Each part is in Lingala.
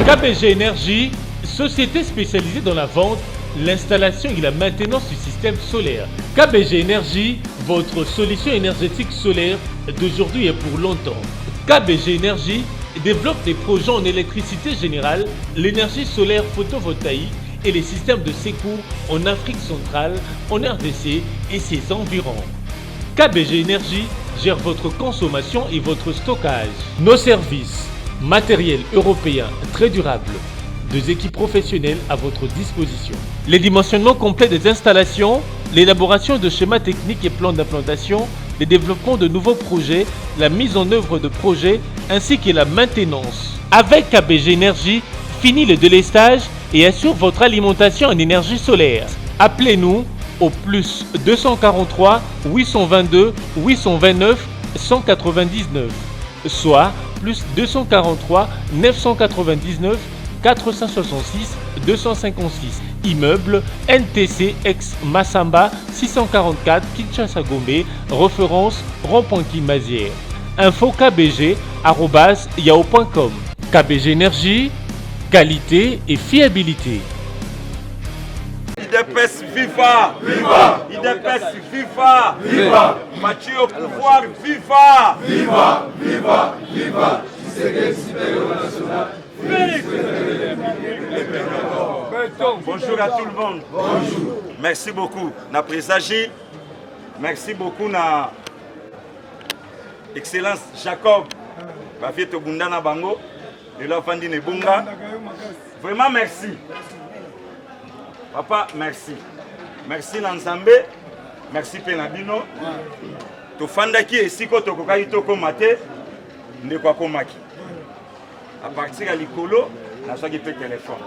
KBG Énergie, société spécialisée dans la vente, l'installation et la maintenance du système solaire. KBG Énergie, votre solution énergétique solaire d'aujourd'hui et pour longtemps. KBG Énergie développe des projets en électricité générale, l'énergie solaire photovoltaïque et les systèmes de secours en Afrique centrale, en RDC et ses environs. KBG Énergie gère votre consommation et votre stockage. Nos services, matériel européen très durable, deux équipes professionnelles à votre disposition. Les dimensionnements complets des installations, l'élaboration de schémas techniques et plans d'implantation, le développement de nouveaux projets, la mise en œuvre de projets ainsi que la maintenance. Avec KBG Énergie, fini le délestage et assure votre alimentation en énergie solaire. Appelez-nous au plus 243 822 829 199, soit plus 243 999 466 256. Immeuble NTC ex Massamba 644 Kinshasa Gombe, référence rond-point Kimazière. Info kbg@yahoo.com. KBG Énergie, qualité et fiabilité. IDPS viva! Viva! IDPS viva! Viva! Mathieu au pouvoir viva! Viva! Viva! Viva! Bonjour à tout le monde. Bonjour. Merci beaucoup. Na présagie. Merci beaucoup na Excellence Jacob. Bafie to bunda na bango. De la fandi ne bunga. Vraiment merci. Papa, merci. Merci Nanzambe. Merci Penabino. To fandaki esiko to kokai to komate ndekwa komaki. À partir de l'icolo, on a fait téléphone.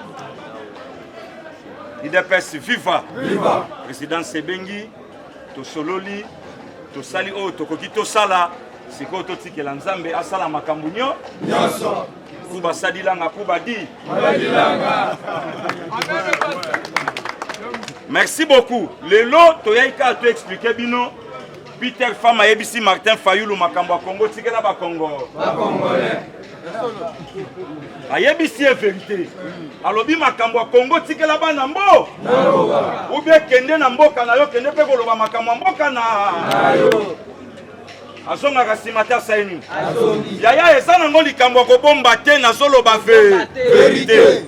IDPS viva! Viva! Président Sebengi, to Sololi, to Sali O, to Kokito Sala, Siko to Tike Lanzambe, Asala Makambunyo. Nyoso! Kuba Sadilanga, Kuba Di. Merci beaucoup. Le lot, Toyaika a tout expliqué, Bino. Peter Fama, ABC Martin Fayoulou, Makambo Congo, Tike na Bakongo. Bakongolais. Ayebisi est vérité. Alobi makambo Congo tikela bana mbo. Ou bien kende na mboka na yo kende pe koloba makambo mboka na yo. Azonga kasimata saini. Yaya esana ngo likambo ko bomba te na solo ba vérité.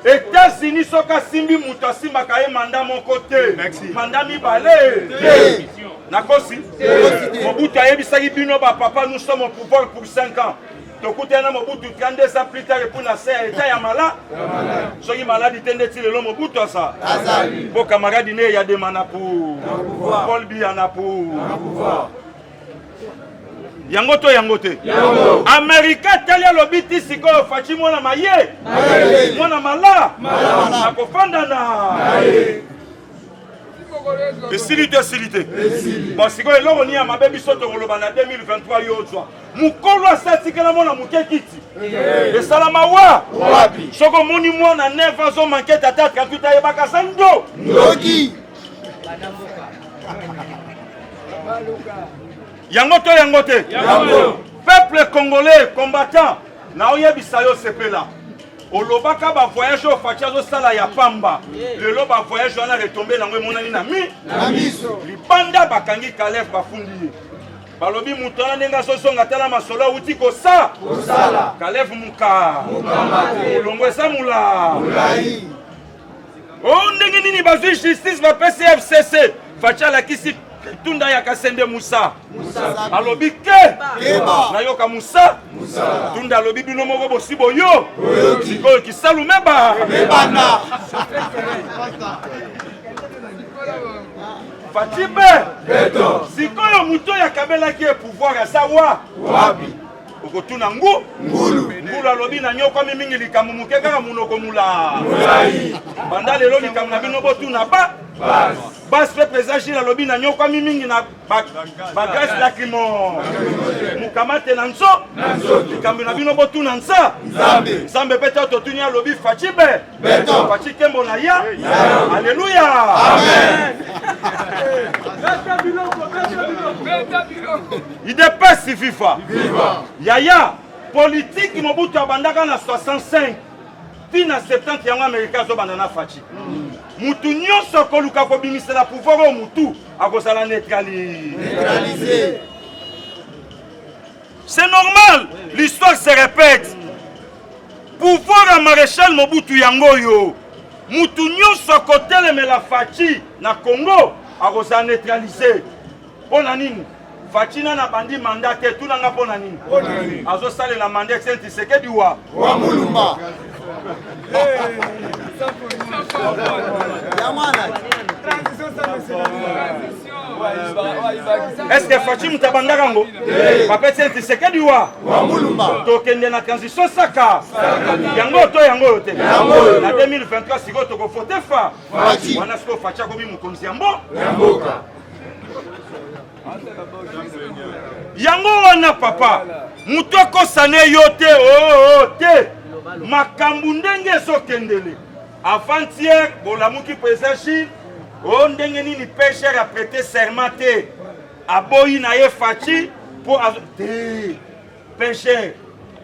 États-Unis soka simbi muto simba kaye manda mon côté. Manda mi balé. Nakosi. Mobutu ayebisaki bino ba papa nous sommes au pouvoir pour 5 ans. Tokutana Mobutu 32 ans plus tard pour la serre état ya mala. Soki maladi tendeti le Mobutu ça. Pour camarade né ya demanda pour Paul Biya na pour Yangoto yangote. America telia lobiti siko fachi mona maye. Mona mala. Akofanda na. Silité. Bon, si vous avez l'ornie à ma baby soto en 2023, Moukolo a sati la mona moukekiti. Et salamawa. Soko moni moi na 9 ans manqué ta tête quand tu t'as yebaka sando. Nogi. Yangote. Peuple congolais combattant. Na oyebisa yo sepela. Olobaka ba voyage au Fachazo sala ya pamba. Le loba voyage wana retombé na ngwe monani na miso. Libanda bakangi Kalef bafundi. Balobi mutana nenga sosonga tala masolo uti ko sa. Kalef muka. Olongwe samula. Mulai. O ndenge nini bazwi justice ba PCFCC. Fachala kisi tunda ya Kasende Musa. Alobi ke na yoka Musa. Tunda alobi bino moko bosibo yo. Siko ki salume ba. Bana. Fatibe. Beto. Siko yo muto ya kabela ki pouvoir ya sawa. Wabi. Okotuna ngulu alobi na nyoko mingi likamu muke kaka munoko mula. Mulai. Banda lelo likamu na bino botuna ba. Bas fait présage la lobby na nyoko mingi na bagage lacrymo. bokamate na nzo likambo na bino botuna nzambe pe te totuni alobi faci faci kembo na ya alleluya idepesi fifa yaya politique mobutu abandaka na 65 tina 70 yango amerika azobanda na faci mutu nyonso koluka kobimisela pouvoir oyo mutu akozala neutralisé. C'est normal, l'histoire se répète. Pouvoir à maréchal Mobutu Yangoyo, mutu nyonso kotelemela Faci na Congo akozala neutralisé. Pona nini? Faci na bandi mandat te tunanga pona nini? Azosala la mandat Saint Tshisekedi wa Mulumba. Est-ce que Faci Mutabandarango Papa Saint Tshisekedi wa Mulumba tokende na transition saka yango to yango te na 2023 siko toko fote fa wana siko Faci akomi mukonzi yamboka yango wana papa mutu akosane yo te te makambu ndenge ezokendele avant-hier bolamuki président Chine ndenge nini pêcheur a prêté serment te aboyi na ye Faci pour pêcheur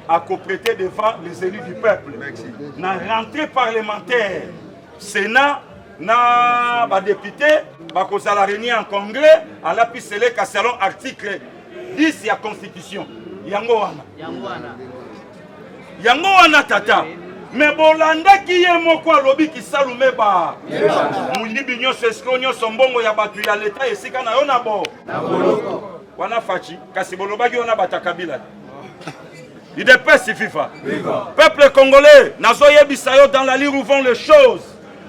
a coprêté devant les élus du peuple na rentrée parlementaire Sénat na ba député bakozala réunir en congrès à la pisele ka selon article 10 ya constitution yango wana tata mais bolandaki ye moko alobi kisalume ba mulibi nyonso esiko nyonso mbongo ya bato ya leta esika na yo na bo wana Faci kasi bolobaki wana batakabila idepesi fifa peuple congolais nazoyebisa yo dans la lire où vont les choses.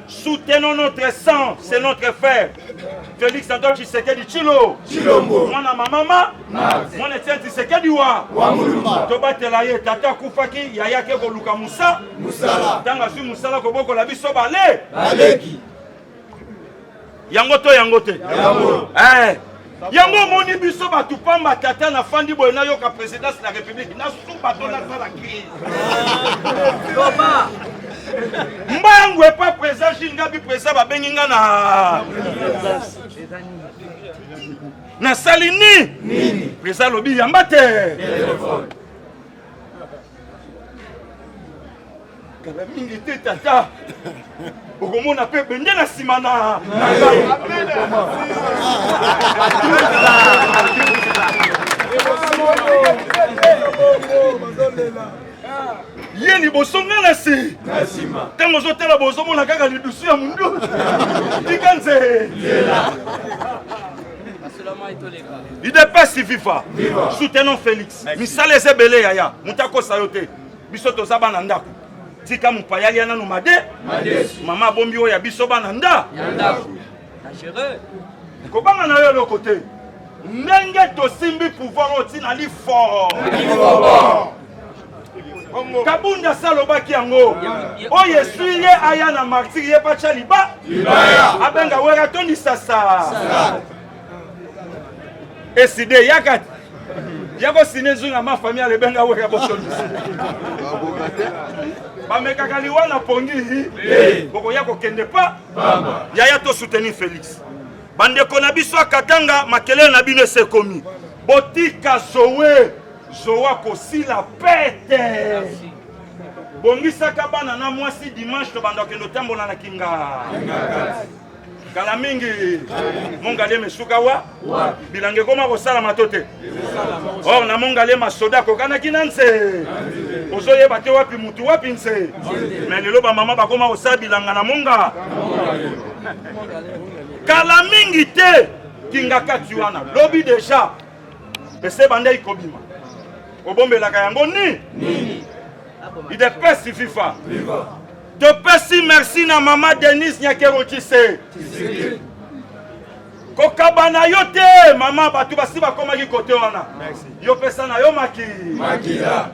Soutenons notre sang, c'est notre frère. Félix Antoine Tshisekedi Chilombo. Mwana mama, mwana Saint Tshisekedi wa Mulumba. Tobatela ye tata kufaki yaya ke koluka musala. Tanga su musala ko boko la biso baleki. Yango te. Yango moni biso batu pamba tata na fandi boy na yo ka présidence de la République na su bato na la crise. Mbangu pas présent Jingabi présent ba benginga na salini présent lobi yamba te kala mingi te tata okomona pe bende na simana ye liboso nga na se ntango ozotala bozomona kaka lidusu ya mundu tika nze idepesi fifa soutenons Félix misala eza ebele yaya moto akosa yo te biso toza bana ndako tika mopaya alia nano mama abombi oyo ya biso bana kobanga na yo eloko te ndenge tosimbi pouvoir oyo tinali fort Kabunda salobaki yango oyo esui ye aya na martyr ye pacha liba abenga wera tondi sasa eside yakati yako sinezu na ma famille alebenga wera botondi bamekaka liwana pongi boko yako kende pa yaya to soutenir Félix bandeko na biso akatanga makele na bino sekomi botika Zoa kosila pete bongisaka bana na mwasi dimanche to banda kendo tambola na kinga kala mingi mongale mesuka wa bilange koma kosala matote or na mongale masoda kokana kinanse ozoye bate wapi mutu wapi nse mais lelo ba mama bakoma kosala bilanga na monga kala mingi te kinga kati wana lobi deja ese banda ikobima obombelaka yango nini idepesi fifa topesi merci na mama Denise Nyakero Chise kokabana yo te mama batu basi bakomaki kote wana yo pesa na yo makila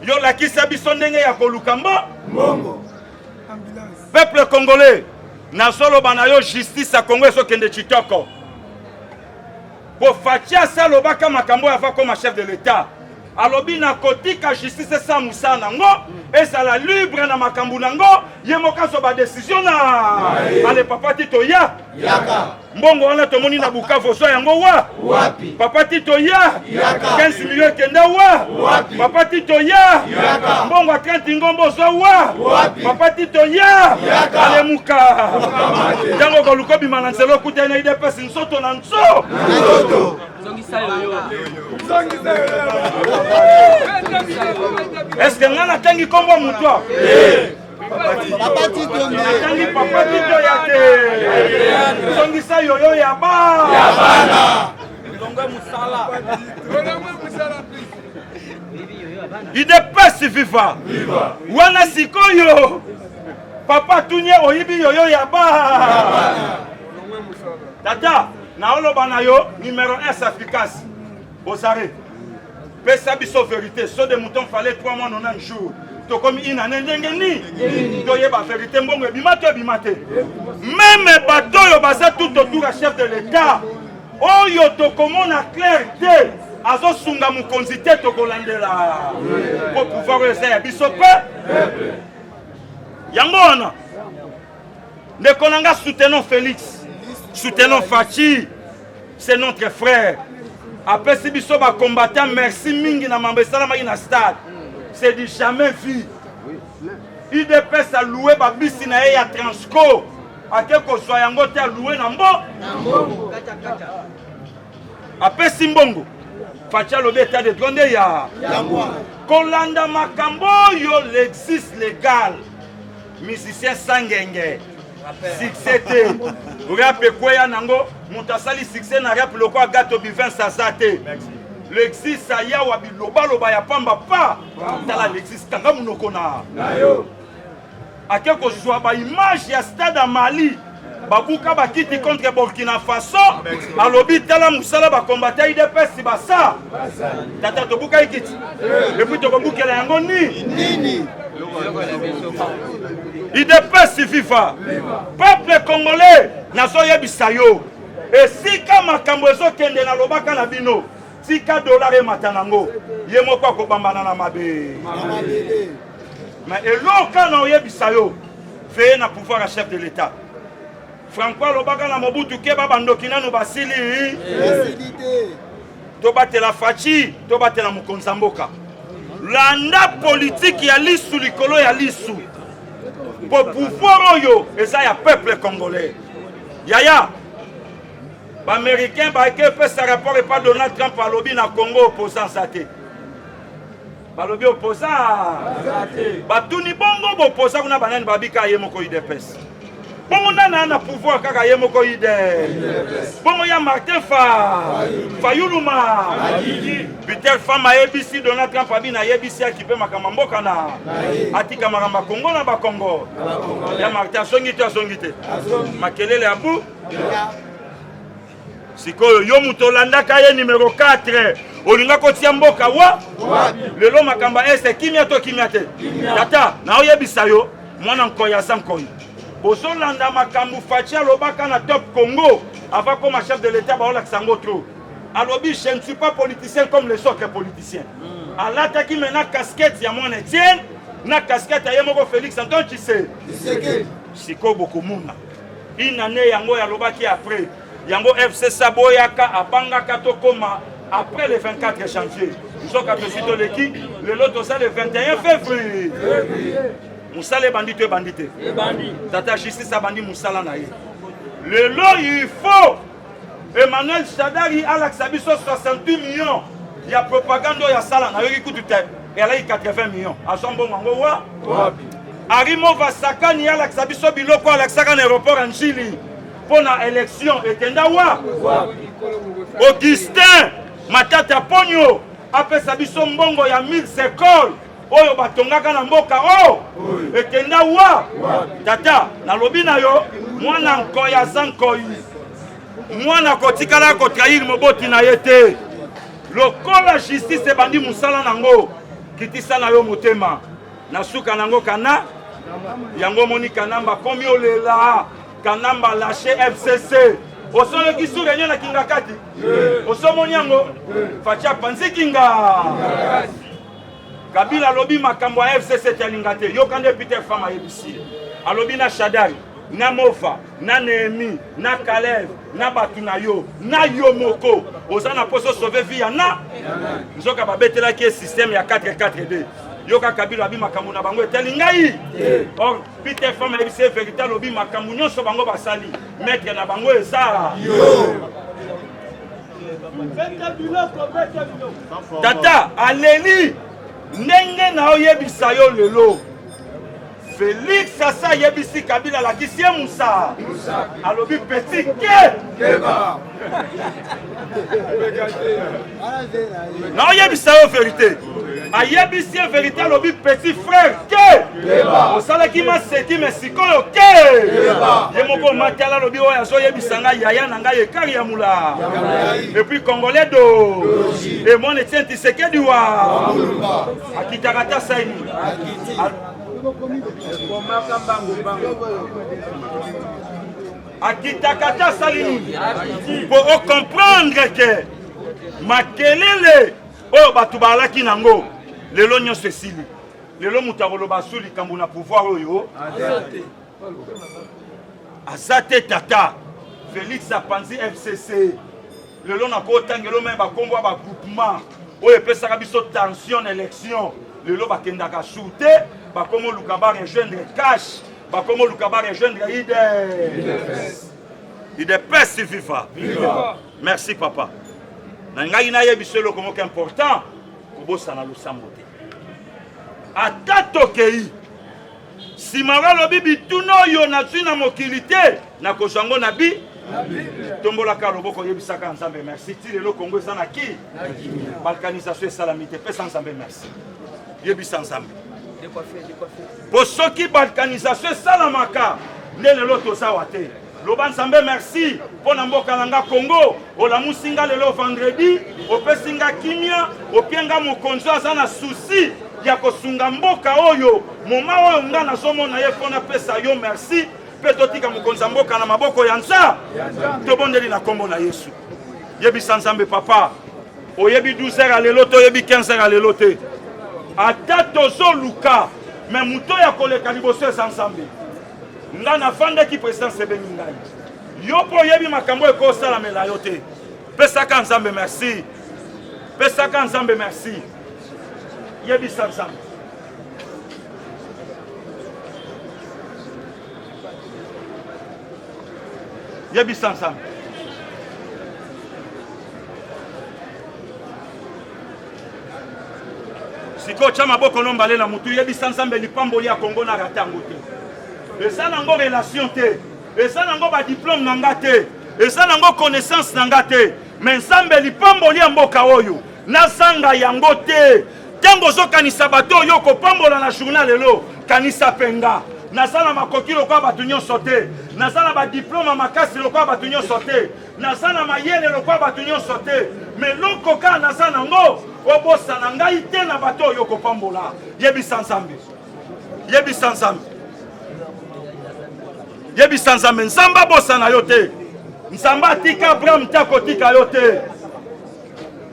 yo lakisa biso ndenge ya koluka mbongo peuple congolais na solo bana yo justice ya Congo ezokende chitoko pour Fatia Salobaka Makambo avant comme chef de l'État. Alobi na kotika justice sa musa nango ezala libre na makambu nango yemoka so ba décision na ale papa Tito ya yaka mbongo wana tomoni na Bukavu so yango wapi papa Tito ya yaka 15 millions kenda wapi papa Tito ya yaka mbongo 30 ngombo so wapi papa Tito ya yaka ale muka tango ko lukobi mananselo kuta na ide pesi nsoto na nso est-ce que ngana tangi kombo mutwa papa Tito tangi papa Tito yate songisa yoyo ya bana longa musala ide pesi viva wana sikoyo papa tunye oyibi yoyo ya bana tata na oloba na yo numéro 1 efficace Bosare pesa biso vérité so de mouton fallait 3 mois 90 jours to comme ina ndengeni to yeba vérité mbongo bimate même bato yo basa tout autour à chef de l'état oyo to komona clarté azo sunga mukonzi te to kolandela pour pouvoir essayer biso pe yangona ne konanga soutenons Félix soutenons Fachi c'est notre frère. Après si biso ba combattant merci mingi na mambesala ma na stade. C'est du jamais vu. IDPS a loué ba bisi na ya Transco. A quelque soit yango te a loué na mbo. Après Simbongo. Facha lobe état de droit ya. Kolanda makambo yo l'existe légal. Musicien sangenge. Succès rap kwaya nango mutasali succès na rap loko gato bivin sasate Lexis saya wa biloba loba ya pamba pa tala Lexis kanga munoko na yo akeko joa ba image ya stade à Mali babuka bakiti contre Burkina Faso alobi tala musala ba combattre IDPS basa tata to buka ikiti et puis to bukela yango nini IDPS viva peuple congolais nazo yebisa yo et sika makambo ezokende na lobaka na bino sika dollar e matanango ye moko akobambana na mabe mais eloka na yebisa yo fait na pouvoir à chef de l'état Franco lobaka na Mobutu ke babandoki nanu basili to batela Fachi to batela Mukonzamboka landa politique ya lisu likolo ya lisu pour pouvoir oyo eza ya peuple congolais yaya ba américain ba ke pesa rapport et pas Donald Trump alobi na Congo opposant sate balobi opposant batuni bongo bo opposant kuna banani babika ye moko IDPS bongo nana na pouvoir kaka ye moko IDPS bongo ya Martin Fayuluma Peter Fama ABC Donald Trump abina ABC akipe makamamboka na atika maramba Congo na ba Congo ya Martin songite makelele abu sikoyo yo mutolanda kaye numéro 4 olinga kotia mboka wa lelo makamba ese kimia to kimia te tata na oyebisa yo mwana nkoya sankoyi bozolanda makambu Fachi alobaka na Top Congo avant comme chef de l'état baola kisango trop alobi je ne suis pas politicien comme les autres politiciens alataki mena casquette ya mwana Etienne na casquette ya moko Félix Antoine Tshisekedi siko bokomuna une année yango ya lobaki après yango FC Saboyaka abangaka tokoma après le 24 janvier nous sommes katosito leki le lot ça le 21 février musala bandite tata justice abandi musala na ye le lot il faut Emmanuel Shadari alakisa biso 68 millions ya propagande ya sala na yoki kutu te ela 80 millions asombo mango wa Arimo Vasakani alakisa biso biloko alakisaka na aéroport en Chili pour la élection etenda wa Augustin Matata Ponyo apesa biso mbongo ya 1000 écoles oyo batongaka na mboka etenda wa tata na lobi na yo mwana nkoya sankoyi mwana kotikala ko trahir moboti na yete lokola justice ebandi musala nango kitisa na yo motema na suka nango kana yango moni kanamba komi olela kanamba lâché FCC Osolo ki sura nyona kinga kati. Osomo nyango. Facha panzi kinga. Kabila lobi makambo ya FCC Tialingate. Yokande Peter Fama yebisi. Alobi na Shadari, na Mofa, na Nehemi, na Kalev, na Batunayo, na Yomoko. Osana poso sauver vie na. Nzoka babetela ki système ya 4-4-2. Yoka Kabila lobi makambo na bango Tialingai. Or Peter Fama yebisi vérité lobi makambo nyonso bango basali. Maître na bango eza. Tata aleli ndenge na oyebisa yo lelo Félix Sasa yebisi Kabila la kisie Moussa alobi petit keba na oyebisa yo vérité ayebisi vérité alobi petit frère ke osala ki maseki mesikoyo ke ye moko matala lobi oyo azoyebisa ngai yaya na ngai ekari ya mula et puis congolais do et mon Etienne Tshisekedi wa akitakata saini akitakata salini pour comprendre que makelele oyo bato balaki nango lelo nyonso esili lelo moto akoloba asuli likambo na pouvoir oyo azate tata Félix apanzi FCC lelo nakotangelo me bakombo ba groupement oyo epesaka biso tension na élection lelo bakendaka shoote bakomo luka ba rejoindre cash bakomo luka ba rejoindre IDPS viva. Merci papa. Na ngai na yebiso eloko moko important kobosana losambo te ata tokei simara lobi bituno oyo nazwi na mokili te nakozwango na bi tombolaka loboko yebisaka nzambe merci ti lelo kongo eza na ki balkanisation esalami te pesa nzambe merci yebisa nzambe po soki balkanisation esalamaka nde lelo tozawa te loba nzambe merci mpo na mboka na nga Congo olamusi nga lelo vendredi opesi nga kimia opie nga mokonzi aza na susi ya kosunga mboka oyo moma oyo nga nazomona ye mpo napesa yo merci mpe totika mokonzi ya mboka na maboko ya nza tobondeli na kombo na Yesu yebisa nzambe papa oyebi 12 heures lelo te oyebi 15 heures lelo te ata tozoluka me moto ya koleka liboso eza nzambe nga nafandaki président sebengi ngai yo mpo oyebi makambo ekosalamela yo te pesaka nzambe merci pesaka nzambe merci yebisa nzambe yebisa nzambe siko tya maboko nombale na mutu yebisa nzambe lipamboli ya Kongo na ratango te eza nango relation te eza nango badiplome na nga te eza nango connaissance na nga te me nzambe lipamboli ya mboka oyo nazanga yango te ntango ozokanisa bato oyo kopambola na journal lelo kanisa penga naza na makoki lokola bato nyonso te naza na badiplome makasi lokola bato nyonso te naza na mayele lokola bato nyonso te me loko kaka naza nango obosana ngai te na bato oyo kopambola yebisa nzambe yebisa nzambe yebisa nzambe nzambe abosana yo te nzambe atika Abraham te akotika yo te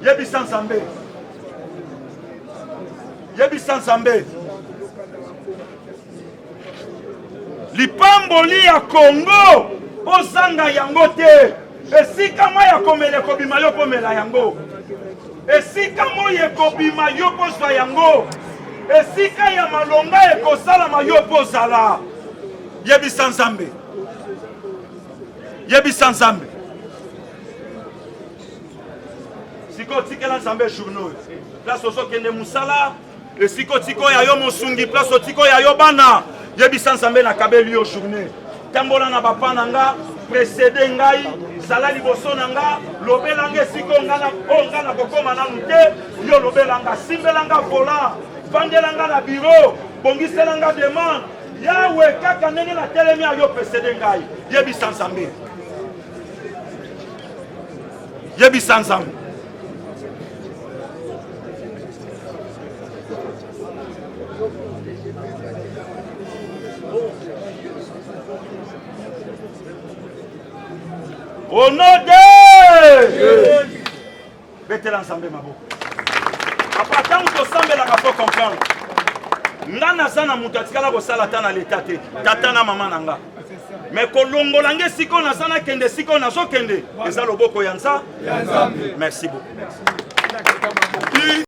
yebisa nzambe yebisa nzambe lipamboli ya Kongo ozanga yango te esika moi ya komela ekobima yo komela yango esika moi ekobima yo kozwa yango esika ya malonga ekosalama yo pozala yebisa nzambe yebisa nzambe siko tikela nzambe journaux place ozokende musala esiko tiko ya yo mosungi place otiko ya yo bana yebisa nzambe na kabeli yo journée tambola na bapa na nga précédé ngai zala liboso na nga lobelanga esiko nga na kokoma nanu te yo lobelanga simbelanga vola vandelanga na bureau bongiselanga demande yawe kaka ndenge na telemi ayo précédé ngai yebisa nzambe yebisa nzambe Au nom de Betela Nzambe mabo. Après tant que Nzambe la faut comprendre. Nga nazana mutu atikala kosala ta na l'état te. Tata na mama nanga. Mais kolongola nge siko nazana kende siko nazo kende. Eza loboko ya Nzambe. Merci beaucoup.